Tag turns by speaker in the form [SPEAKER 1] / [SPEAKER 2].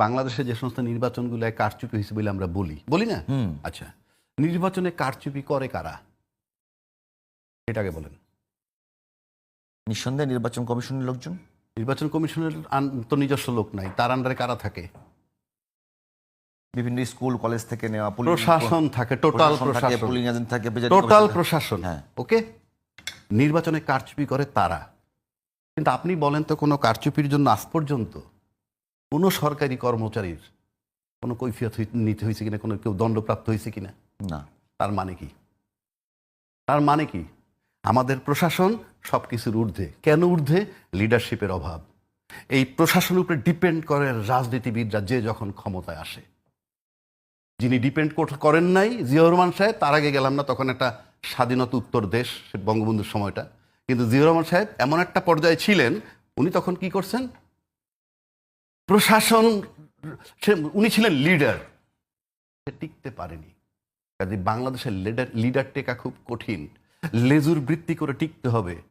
[SPEAKER 1] বাংলাদেশে যে সমস্ত নির্বাচনগুলো কারচুপি হয়েছে বলে আমরা বলি না? আচ্ছা, নির্বাচনে কারচুপি করে কারা, এটাকে বলেন।
[SPEAKER 2] নিঃসন্দেহে নির্বাচন কমিশনের লোকজন।
[SPEAKER 1] নির্বাচন কমিশনের তো নিজস্ব লোক নাই, তার আন্ডারে কারা থাকে?
[SPEAKER 2] বিভিন্ন স্কুল কলেজ থেকে নেওয়া
[SPEAKER 1] প্রশাসন থাকে, টোটাল প্রশাসন,
[SPEAKER 2] পুলিং এজেন্ট থাকে,
[SPEAKER 1] টোটাল প্রশাসন।
[SPEAKER 2] হ্যাঁ।
[SPEAKER 1] ওকে, নির্বাচনে কারচুপি করে তারা। কিন্তু আপনি বলেন তো, কোনো কারচুপির জন্য আজ পর্যন্ত কোনো সরকারি কর্মচারীর কোনো কৈফিয়ত নিতে হয়েছে কিনা, কোনো কেউ দণ্ডপ্রাপ্ত হয়েছে কিনা?
[SPEAKER 2] না।
[SPEAKER 1] তার মানে কি? তার মানে কি? আমাদের প্রশাসন সব কিছুর ঊর্ধ্বে। কেন ঊর্ধ্বে? লিডারশিপের অভাব। এই প্রশাসনের উপরে ডিপেন্ড করে রাজনীতিবিদরা, যে যখন ক্ষমতায় আসে। যিনি ডিপেন্ড করেন নাই, জিয়াউর রহমান সাহেব, তার আগে গেলাম না, তখন একটা স্বাধীনতা উত্তর দেশ, বঙ্গবন্ধুর সময়টা। কিন্তু জিয়াউর রহমান সাহেব এমন একটা পর্যায়ে ছিলেন, উনি তখন কি করছেন? প্রশাসন, উনি ছিলেন লিডার, সে টিকতে পারেনি। কাজে বাংলাদেশের লিডার টেকা খুব কঠিন। লেজুর বৃত্তি করে টিকতে হবে।